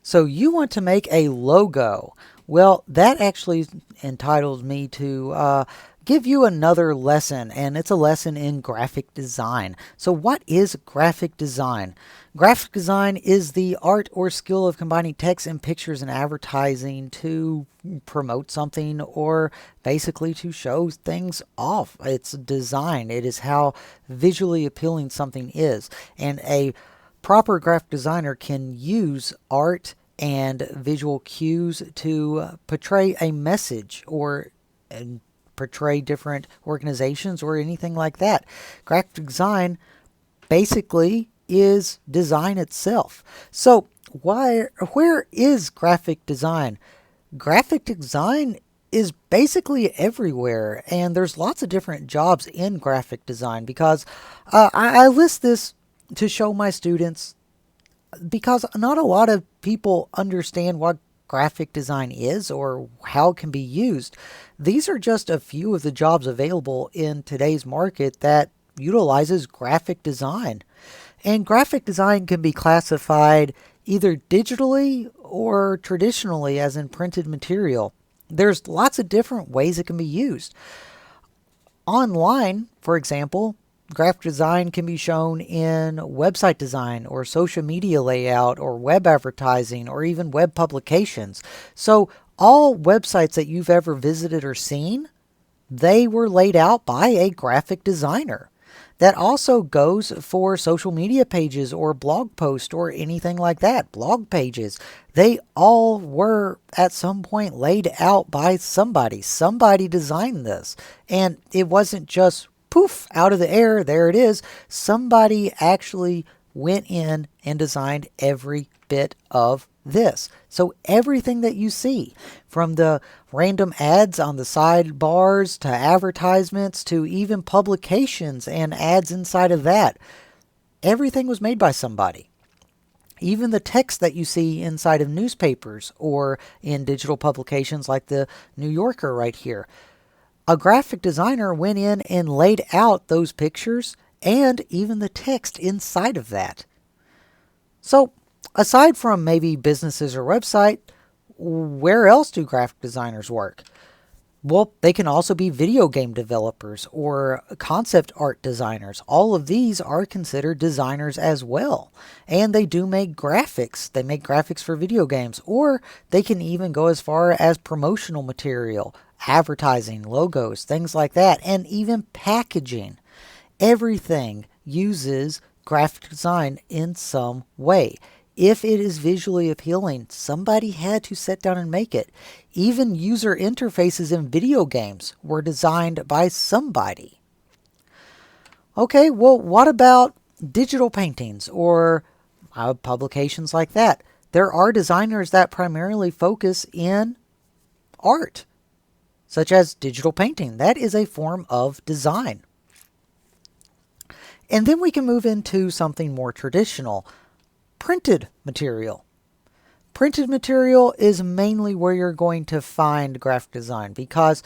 So you want to make a logo. Well, that actually entitles me to give you another lesson, and it's a lesson in graphic design. So, what is graphic design? Graphic design is the art or skill of combining text and pictures in advertising to promote something or basically to show things off. It's design, it is how visually appealing something is. And a proper graphic designer can use art and visual cues to portray a message or portray different organizations or anything like that. Graphic design basically is design itself. So, where is graphic design? Graphic design is basically everywhere, and there's lots of different jobs in graphic design because I list this to show my students because not a lot of people understand what graphic design is or how it can be used. These are just a few of the jobs available in today's market that utilizes graphic design. And graphic design can be classified either digitally or traditionally as in printed material. There's lots of different ways it can be used. Online, for example, graphic design can be shown in website design or social media layout or web advertising or even web publications. So, all websites that you've ever visited or seen, they were laid out by a graphic designer. That also goes for social media pages or blog posts or anything like that. Blog pages, they all were at some point laid out by somebody. Somebody designed this. And it wasn't just poof, out of the air, there it is. Somebody actually went in and designed every bit of this. So everything that you see, from the random ads on the sidebars to advertisements to even publications and ads inside of that, everything was made by somebody. Even the text that you see inside of newspapers or in digital publications like the New Yorker right here, a graphic designer went in and laid out those pictures and even the text inside of that. So, aside from maybe businesses or website, where else do graphic designers work? Well, they can also be video game developers or concept art designers. All of these are considered designers as well. And they do make graphics. They make graphics for video games. Or they can even go as far as promotional material, advertising, logos, things like that, and even packaging. Everything uses graphic design in some way. If it is visually appealing, somebody had to sit down and make it. Even user interfaces in video games were designed by somebody. Okay, well, what about digital paintings or publications like that? There are designers that primarily focus in art, such as digital painting. That is a form of design. And then we can move into something more traditional. Printed material. Printed material is mainly where you're going to find graphic design because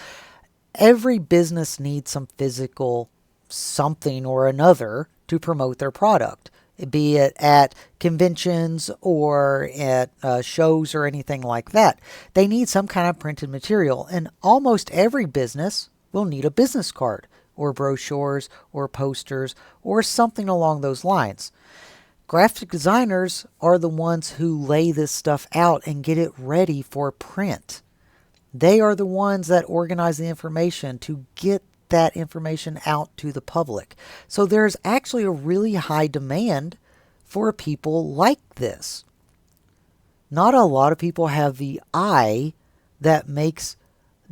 every business needs some physical something or another to promote their product, be it at conventions or at shows or anything like that. They need some kind of printed material, and almost every business will need a business card or brochures or posters or something along those lines. Graphic designers are the ones who lay this stuff out and get it ready for print. They are the ones that organize the information to get that information out to the public. So there's actually a really high demand for people like this. Not a lot of people have the eye that makes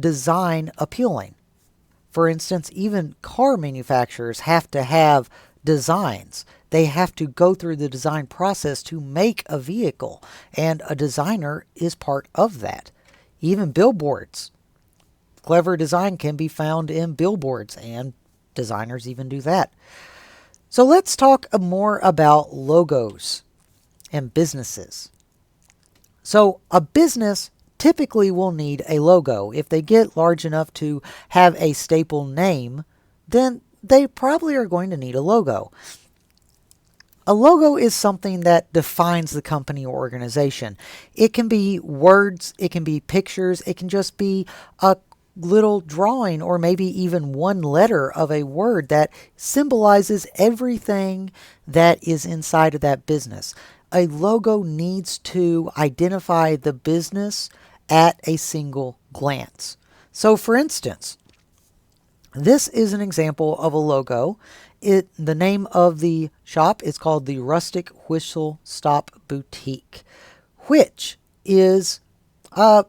design appealing. For instance, even car manufacturers have to have designs. They have to go through the design process to make a vehicle, and a designer is part of that. Even billboards. Clever design can be found in billboards, and designers even do that. So let's talk more about logos and businesses. So a business typically will need a logo. If they get large enough to have a staple name, then they probably are going to need a logo. A logo is something that defines the company or organization. It can be words, it can be pictures, it can just be a little drawing or maybe even one letter of a word that symbolizes everything that is inside of that business. A logo needs to identify the business at a single glance. So, for instance, this is an example of a logo. The name of the shop is called the Rustic Whistle Stop Boutique, which is uh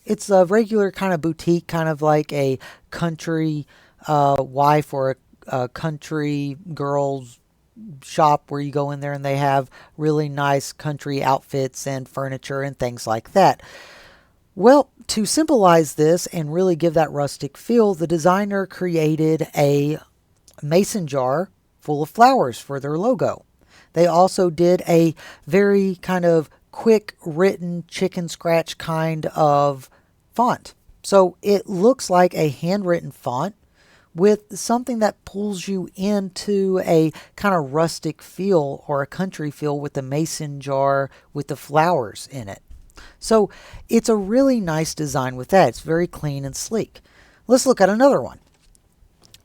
it's a regular kind of boutique, kind of like a country wife or a country girl's shop where you go in there and they have really nice country outfits and furniture and things like that. Well, to symbolize this and really give that rustic feel, the designer created a mason jar full of flowers for their logo. They also did a very kind of quick written chicken scratch kind of font. So it looks like a handwritten font with something that pulls you into a kind of rustic feel or a country feel with the mason jar with the flowers in it. So it's a really nice design with that. It's very clean and sleek. Let's look at another one.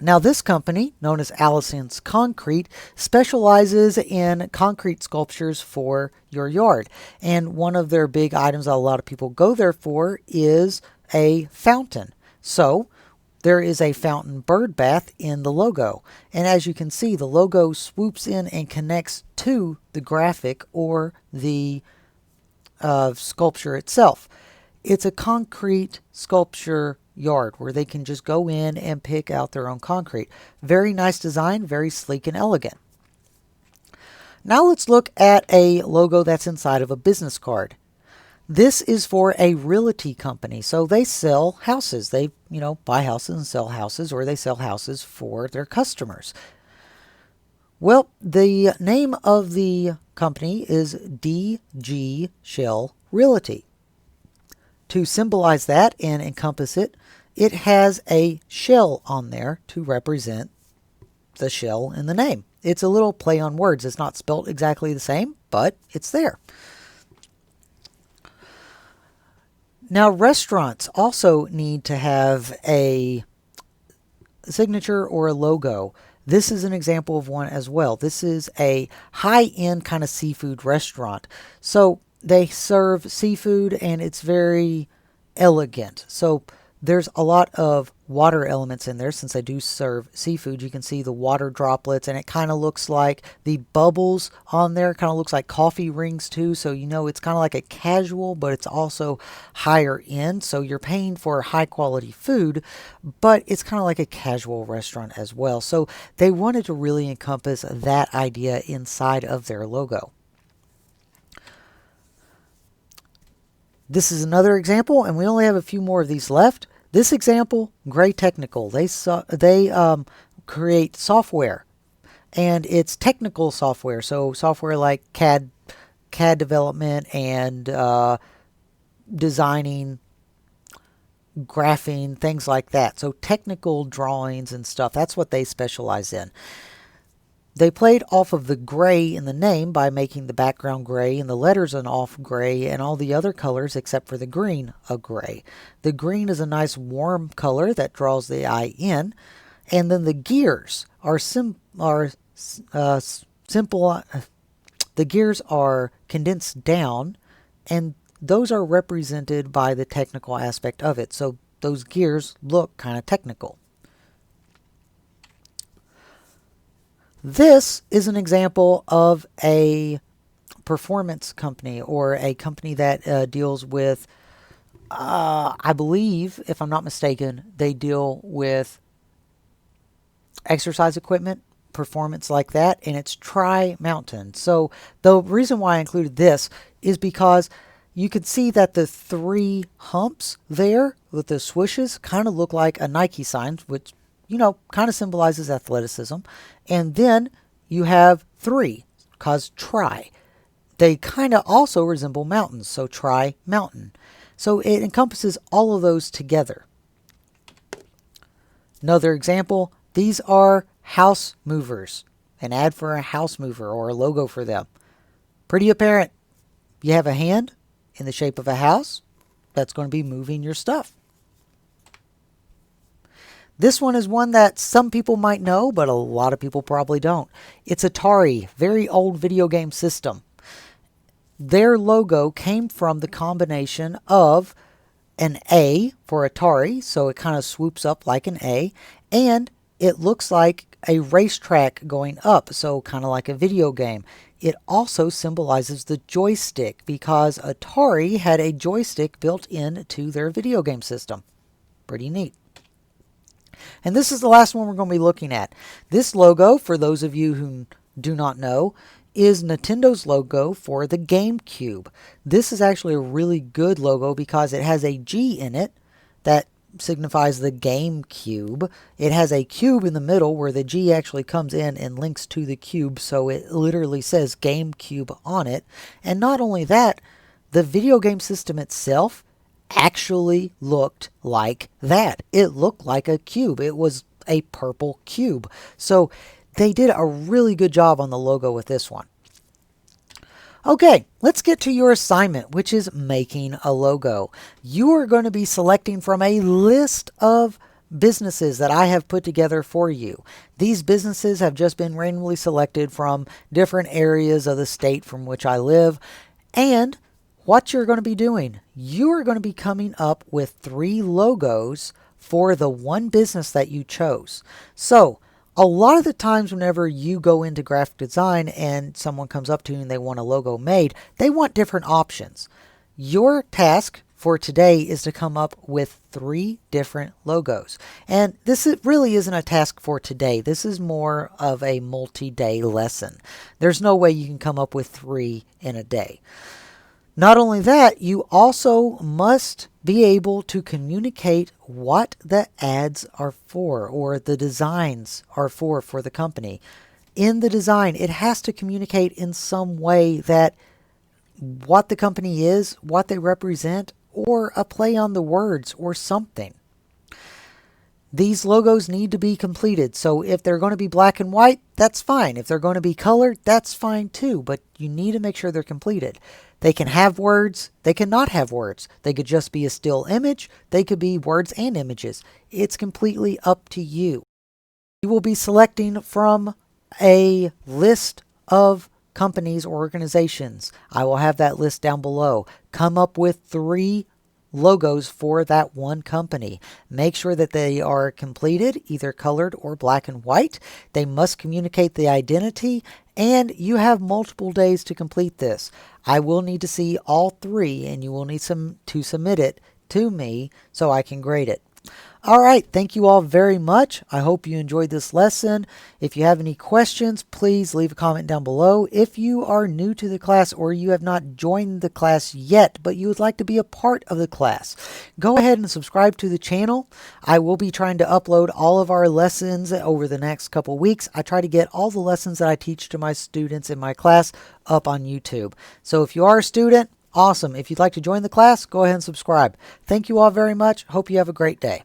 Now, this company, known as Allison's Concrete, specializes in concrete sculptures for your yard. And one of their big items that a lot of people go there for is a fountain. So there is a fountain bird bath in the logo. And as you can see, the logo swoops in and connects to the graphic or the sculpture itself. It's a concrete sculpture yard where they can just go in and pick out their own concrete. Very nice design, very sleek and elegant. Now let's look at a logo that's inside of a business card. This is for a realty company. So they sell houses. They, buy houses and sell houses, or they sell houses for their customers. Well, the name of the company is DG Shell Realty. To symbolize that and encompass it, it has a shell on there to represent the shell in the name. It's a little play on words. It's not spelt exactly the same, but it's there. Now, restaurants also need to have a signature or a logo. This is an example of one as well. This is a high-end kind of seafood restaurant. So they serve seafood and it's very elegant. So there's a lot of water elements in there since they do serve seafood. You can see the water droplets and it kind of looks like the bubbles on there kind of looks like coffee rings too. So it's kind of like a casual, but it's also higher end. So you're paying for high quality food, but it's kind of like a casual restaurant as well. So they wanted to really encompass that idea inside of their logo. This is another example, and we only have a few more of these left. This example, Gray Technical. They create software, and it's technical software. So software like CAD development and designing, graphing, things like that. So technical drawings and stuff. That's what they specialize in. They played off of the gray in the name by making the background gray and the letters an off gray and all the other colors except for the green a gray. The green is a nice warm color that draws the eye in, and then the gears are simple. The gears are condensed down, and those are represented by the technical aspect of it. So those gears look kind of technical. This is an example of a performance company or a company that deals with, I believe, if I'm not mistaken, they deal with exercise equipment, performance like that, and it's Tri-Mountain. So the reason why I included this is because you could see that the three humps there with the swooshes kind of look like a Nike sign, which kind of symbolizes athleticism. And then you have three, cause tri. They kind of also resemble mountains, so Tri-Mountain. So it encompasses all of those together. Another example, these are house movers. an ad for a house mover or a logo for them. Pretty apparent. You have a hand in the shape of a house that's going to be moving your stuff. This one is one that some people might know, but a lot of people probably don't. It's Atari, very old video game system. Their logo came from the combination of an A for Atari, so it kind of swoops up like an A, and it looks like a racetrack going up, so kind of like a video game. It also symbolizes the joystick because Atari had a joystick built into their video game system. Pretty neat. And this is the last one we're going to be looking at. This logo, for those of you who do not know, is Nintendo's logo for the GameCube. This is actually a really good logo because it has a G in it that signifies the GameCube. It has a cube in the middle where the G actually comes in and links to the cube, so it literally says GameCube on it. And not only that, the video game system itself actually looked like that. It looked like a cube. It was a purple cube. So they did a really good job on the logo with this one. Okay, let's get to your assignment, which is making a logo. You are going to be selecting from a list of businesses that I have put together for you. These businesses have just been randomly selected from different areas of the state from which I live. And what you're going to be doing, you are going to be coming up with 3 logos for the one business that you chose. So a lot of the times whenever you go into graphic design and someone comes up to you and they want a logo made, they want different options. Your task for today is to come up with 3 different logos. And really isn't a task for today. This is more of a multi-day lesson. There's no way you can come up with 3 in a day. Not only that, you also must be able to communicate what the ads are for or the designs are for the company. In the design, it has to communicate in some way that what the company is, what they represent, or a play on the words or something. These logos need to be completed. So if they're going to be black and white, that's fine. If they're going to be colored, that's fine too. But you need to make sure they're completed. They can have words. They cannot have words. They could just be a still image. They could be words and images. It's completely up to you. You will be selecting from a list of companies or organizations. I will have that list down below. Come up with 3 logos for that one company. Make sure that they are completed, either colored or black and white. They must communicate the identity, and you have multiple days to complete this. I will need to see all 3, and you will need to submit it to me so I can grade it. All right, thank you all very much. I hope you enjoyed this lesson. If you have any questions, please leave a comment down below. If you are new to the class or you have not joined the class yet, but you would like to be a part of the class, go ahead and subscribe to the channel. I will be trying to upload all of our lessons over the next couple weeks. I try to get all the lessons that I teach to my students in my class up on YouTube. So if you are a student, awesome. If you'd like to join the class, go ahead and subscribe. Thank you all very much. Hope you have a great day.